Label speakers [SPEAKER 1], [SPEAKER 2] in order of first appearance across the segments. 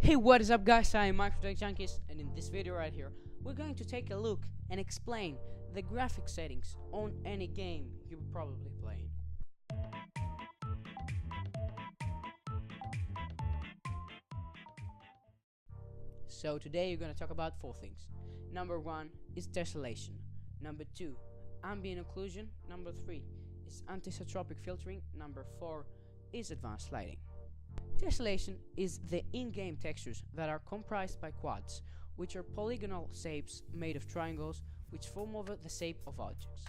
[SPEAKER 1] Hey, what is up guys, I am Microtech Junkies, and in this video right here we're going to take a look and explain the graphic settings on any game you're probably playing. So today you're going to talk about four things. Number 1 is tessellation. Number 2, ambient occlusion. Number 3 is anisotropic filtering. Number 4 is advanced lighting. Tessellation is the in-game textures that are comprised by quads, which are polygonal shapes made of triangles which form over the shape of objects.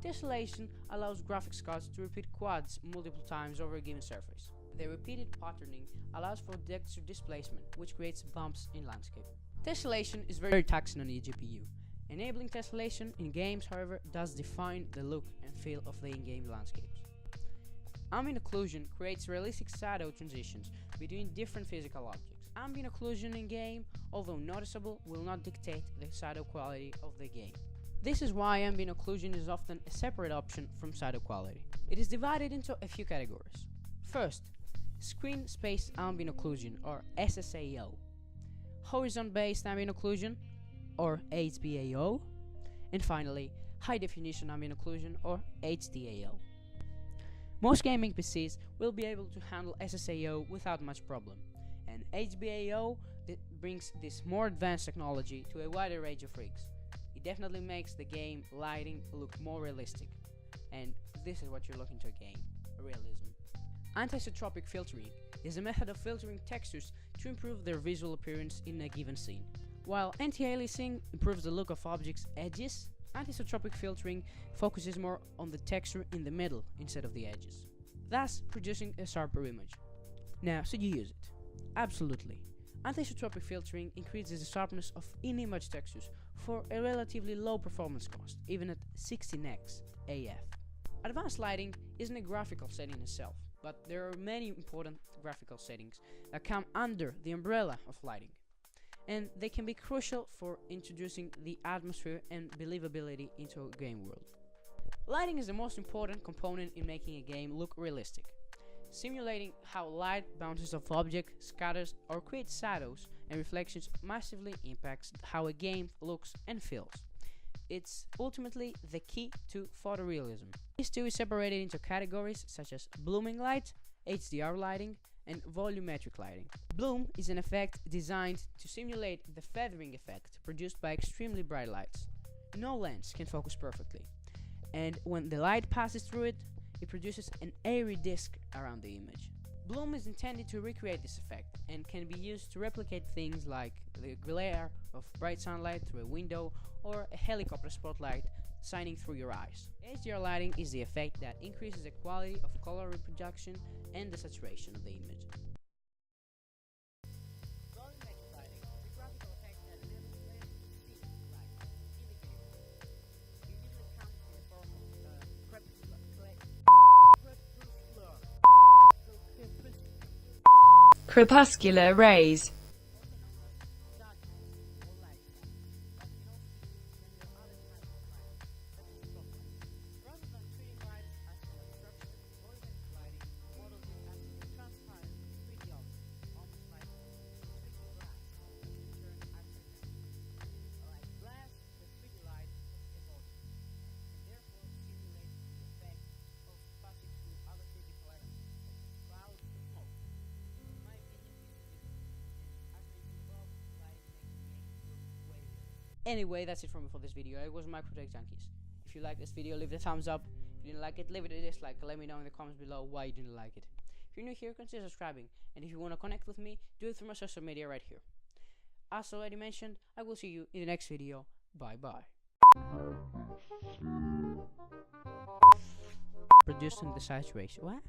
[SPEAKER 1] Tessellation allows graphics cards to repeat quads multiple times over a given surface. The repeated patterning allows for texture displacement, which creates bumps in landscape. Tessellation is very taxing on the GPU. Enabling tessellation in games, however, does define the look and feel of the in-game landscapes. Ambient occlusion creates realistic shadow transitions between different physical objects. Ambient occlusion in-game, although noticeable, will not dictate the shadow quality of the game. This is why ambient occlusion is often a separate option from shadow quality. It is divided into a few categories. First, screen space ambient occlusion, or SSAO. Horizon-based ambient occlusion, or HBAO. And finally, high definition ambient occlusion, or HDAO. Most gaming PCs will be able to handle SSAO without much problem, and HBAO brings this more advanced technology to a wider range of rigs. It definitely makes the game lighting look more realistic, and this is what you're looking to gain: realism. Anisotropic filtering is a method of filtering textures to improve their visual appearance in a given scene. While anti-aliasing improves the look of objects' edges, anisotropic filtering focuses more on the texture in the middle instead of the edges, thus producing a sharper image. Now, should you use it? Absolutely. Anisotropic filtering increases the sharpness of in-image textures for a relatively low performance cost, even at 16x AF. Advanced lighting isn't a graphical setting itself, but there are many important graphical settings that come under the umbrella of lighting, and they can be crucial for introducing the atmosphere and believability into a game world. Lighting is the most important component in making a game look realistic. Simulating how light bounces off objects, scatters, or creates shadows and reflections massively impacts how a game looks and feels. It's ultimately the key to photorealism. This too is separated into categories such as blooming light, HDR lighting, and volumetric lighting. Bloom is an effect designed to simulate the feathering effect produced by extremely bright lights. No lens can focus perfectly, and when the light passes through it, it produces an airy disc around the image. Bloom is intended to recreate this effect and can be used to replicate things like the glare of bright sunlight through a window or a helicopter spotlight shining through your eyes. HDR lighting is the effect that increases the quality of color reproduction and the saturation of the image. Volumetric lighting is a graphical effect that enables players to see light in the game world. It usually comes in the form of crepuscular.
[SPEAKER 2] Crepuscular rays.
[SPEAKER 1] Anyway, that's it from me for this video. It was Microtech Junkies. If you like this video, leave the thumbs up. If you didn't like it, leave it a dislike. Let me know in the comments below why you didn't like it. If you're new here, consider subscribing. And if you want to connect with me, do it through my social media right here. As already mentioned, I will see you in the next video. Bye bye. Producing the saturation. What?